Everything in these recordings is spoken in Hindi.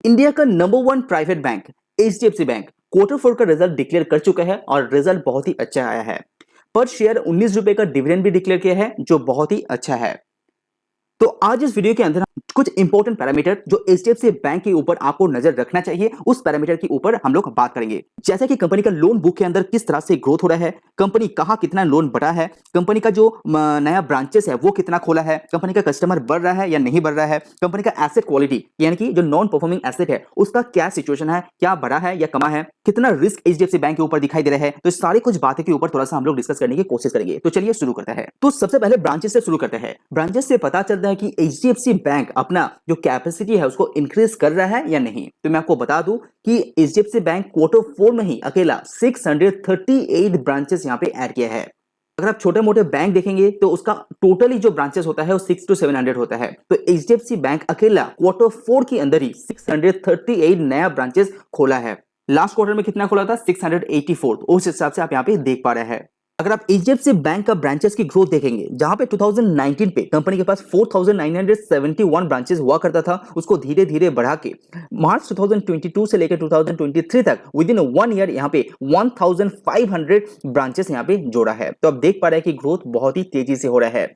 इंडिया का number one private bank HDFC bank quarter four का रिजल्ट डिक्लेयर कर चुका है और रिजल्ट बहुत ही अच्छा आया है। पर शेयर 19 रुपए का डिविडेंड भी डिक्लेयर किया है जो बहुत ही अच्छा है। तो आज इस वीडियो के अंदर कुछ इंपॉर्टेंट पैरामीटर जो एचडीएफसी बैंक के ऊपर आपको नजर रखना चाहिए उस पैरामीटर के ऊपर हम लोग बात करेंगे। जैसे कि कंपनी का लोन बुक के अंदर किस तरह से ग्रोथ हो रहा है, कंपनी कहां कितना लोन बढ़ा है, कंपनी का जो नया ब्रांचेस है वो कितना खोला है, कंपनी का कस्टमर बढ़ रहा है या नहीं बढ़ रहा है, कंपनी का एसेट क्वालिटी यानी कि जो नॉन परफॉर्मिंग एसेट है उसका क्या सिचुएशन है, क्या बढ़ा है या कमा है, कितना रिस्क एचडीएफसी बैंक के ऊपर दिखाई दे रहा है। तो सारी कुछ बातें के ऊपर थोड़ा सा हम लोग डिस्कस करने की कोशिश करेंगे। तो चलिए शुरू करते हैं। तो सबसे पहले ब्रांचेस से शुरू करते हैं। ब्रांचेस से पता चलता है कि एचडीएफसी बैंक अपना जो कैपेसिटी है उसको इंक्रीज कर रहा है या नहीं। तो मैं आपको बता दूं कि एचडीएफसी बैंक क्वार्टर फोर में ही अकेला 638 ब्रांचेस यहां पे ऐड किया है। अगर आप छोटे मोटे बैंक देखेंगे तो उसका टोटली जो ब्रांचेस होता है वो 6 to 700 होता है। तो एचडीएफसी बैंक अकेला क्वार्टर फोर के अंदर ही 638 नया ब्रांचेस खोला है। लास्ट क्वार्टर में कितना खोला था? 684। उस हिसाब से आप यहाँ पे देख पा रहे हैं। अगर आप एचडीएफसी बैंक का ब्रांचेस की ग्रोथ देखेंगे, जहां पे 2019 पे कंपनी के पास 4971 ब्रांचेस हुआ करता था, उसको धीरे धीरे बढ़ा के मार्च 2022 से लेकर 2023 तक विद इन 1 ईयर यहाँ पे 1500 ब्रांचेस यहाँ पे जोड़ा है। तो आप देख पा रहे हैं कि ग्रोथ बहुत ही तेजी से हो रहा है।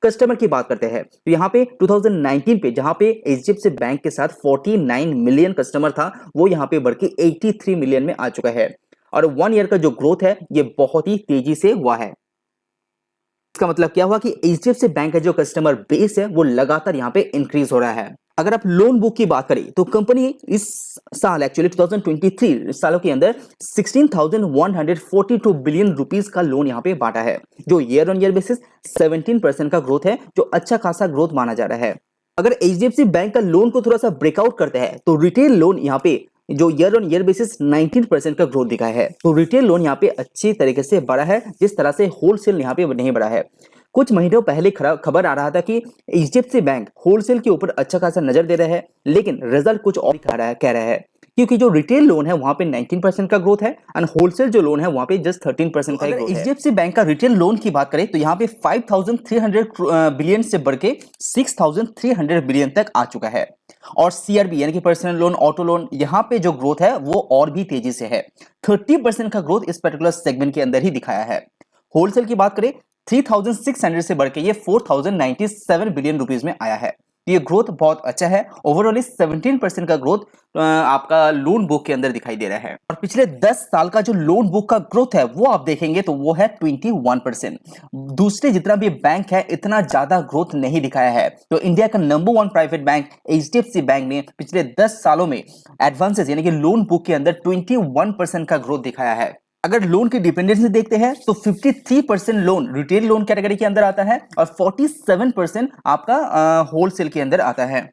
कस्टमर की बात करते हैं तो यहाँ पे 2019 पे जहां पे एचडीएफसी बैंक के साथ 49 मिलियन कस्टमर था, वो यहाँ पे बढ़ के 83 मिलियन में आ चुका है। और 1 ईयर का जो ग्रोथ है ये बहुत ही तेजी से हुआ है। इसका मतलब क्या हुआ कि एचडीएफसी बैंक का जो कस्टमर बेस है वो लगातार यहाँ पे इंक्रीज हो रहा है। अगर आप लोन बुक की बात करें तो कंपनी इस साल एक्चुअली 2023 सालों के अंदर 16,142 बिलियन रुपीस का लोन यहाँ पे बांटा है, जो ईयर ऑन ईयर बेसिस 17% का ग्रोथ है, जो अच्छा खासा ग्रोथ माना जा रहा है। अगर एचडीएफसी बैंक का लोन को थोड़ा सा ब्रेकआउट करते हैं तो रिटेल लोन यहाँ पे जो ईयर ऑन ईयर बेसिस 19% का ग्रोथ दिखा है। तो रिटेल लोन यहाँ पे अच्छी तरीके से बढ़ा है, जिस तरह से होलसेल यहाँ पे नहीं बढ़ा है। कुछ महीनों पहले खबर आ रहा था कि एचडीएफसी बैंक होलसेल के ऊपर अच्छा खासा नजर दे रहा है, लेकिन रिजल्ट कुछ और कह रहा है क्योंकि जो रिटेल लोन है वहां पे 19% का ग्रोथ है एंड होलसेल जो लोन है वहां पे जस्ट 13% का ग्रोथ है। एचडीएफसी बैंक का रिटेल लोन की बात करें तो यहाँ पे 5300 बिलियन से बढ़ के 6300 बिलियन तक आ चुका है। और सीआरबी यानी कि पर्सनल लोन, ऑटो लोन, यहाँ पे जो ग्रोथ है वो और भी तेजी से है। 30% का ग्रोथ इस पर्टिकुलर सेगमेंट के अंदर ही दिखाया है। होलसेल की बात करें 3600 से बढ़ के ये 4097 बिलियन रुपीस में आया है। ये ग्रोथ बहुत अच्छा है। ओवरऑल 17% का ग्रोथ आपका लोन बुक के अंदर दिखाई दे रहा है। और पिछले 10 साल का जो लोन बुक का ग्रोथ है वो आप देखेंगे तो वो है 21%। दूसरे जितना भी बैंक है इतना ज्यादा ग्रोथ नहीं दिखाया है। तो इंडिया का number one private bank HDFC bank ने पिछले 10 सालों में एडवांसेस यानी कि लोन बुक के अंदर 21% का ग्रोथ दिखाया है। अगर लोन की डिपेंडेंसी देखते हैं तो 53% लोन रिटेल लोन कैटेगरी के अंदर आता है और 47% आपका होलसेल के अंदर आता है।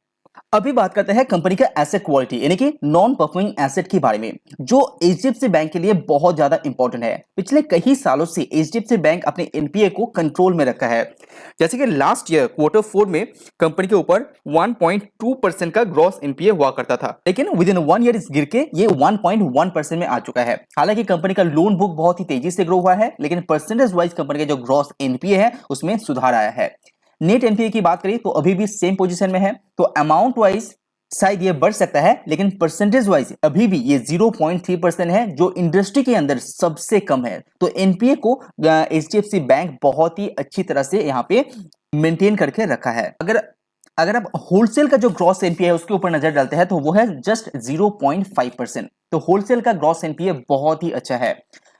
अभी बात करते हैं कंपनी का एसेट क्वालिटी यानी कि नॉन परफॉर्मिंग एसेट के बारे में, जो एचडीएफसी बैंक के लिए बहुत ज्यादा इंपॉर्टेंट है। पिछले कई सालों से एचडीएफसी बैंक अपने एनपीए को कंट्रोल में रखा है। जैसे कि लास्ट ईयर क्वार्टर फोर में कंपनी के ऊपर 1.2% का ग्रॉस एनपीए हुआ करता था, लेकिन विद इन 1 ईयर इस गिर के ये 1.1% में आ चुका है। हालांकि कंपनी का लोन बुक बहुत ही तेजी से ग्रो हुआ है, लेकिन परसेंटेज वाइज कंपनी का जो ग्रॉस एनपीए है उसमें सुधार आया है। नेट एनपीए की बात करें तो अभी भी सेम पोजीशन में है। तो अमाउंट वाइज शायद ये बढ़ सकता है, लेकिन परसेंटेज वाइज अभी भी ये 0.3% है, जो इंडस्ट्री के अंदर सबसे कम है। तो एनपीए को एचडीएफसी बैंक बहुत ही अच्छी तरह से यहाँ पे मेंटेन करके रखा है। अगर आप होलसेल का जो ग्रॉस एनपीए है उसके ऊपर नजर डालते हैं तो वो है जस्ट 0.5%। तो होलसेल का ग्रॉस एनपीए बहुत ही अच्छा है।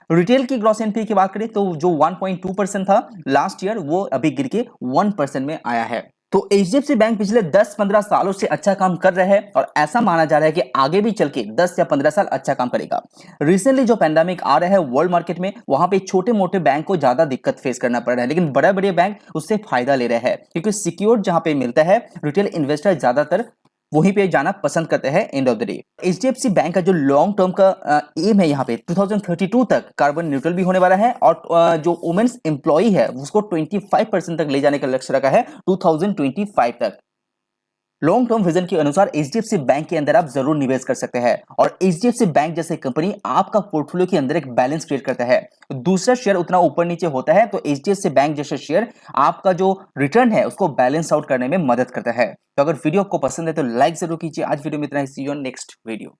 रिटेल की ग्रॉस एनपीए की बात करें तो जो 1.2% था लास्ट ईयर वो अभी गिर के 1% में आया है। तो एचडीएफसी बैंक पिछले 10-15 सालों से अच्छा काम कर रहा है और ऐसा माना जा रहा है कि आगे भी चल के 10 या 15 साल अच्छा काम करेगा। रिसेंटली जो पैंडेमिक आ रहा है वर्ल्ड मार्केट में, वहां पे छोटे मोटे बैंक को ज्यादा दिक्कत फेस करना पड़ रहा है, लेकिन बड़े बड़े बैंक उससे फायदा ले रहे हैं क्योंकि सिक्योर जहां पे मिलता है, रिटेल इन्वेस्टर ज्यादातर वहीं पे जाना पसंद करते हैं end of the day. HDFC bank का जो लॉन्ग टर्म का एम है यहाँ पे 2032 तक कार्बन न्यूट्रल भी होने वाला है और जो वुमेन्स एम्प्लॉय है उसको 25% तक ले जाने का लक्ष्य रखा है 2025 तक। लॉन्ग टर्म विजन के अनुसार एचडीएफसी बैंक के अंदर आप जरूर निवेश कर सकते हैं और एचडीएफसी बैंक जैसे कंपनी आपका पोर्टफोलियो के अंदर एक बैलेंस क्रिएट करता है। दूसरा शेयर उतना ऊपर नीचे होता है तो एचडीएफसी बैंक जैसे शेयर आपका जो रिटर्न है उसको बैलेंस आउट करने में मदद करता है। तो अगर वीडियो आपको पसंद है तो लाइक जरूर कीजिए। आज वीडियो में इतना ही। सी यू ऑन नेक्स्ट वीडियो।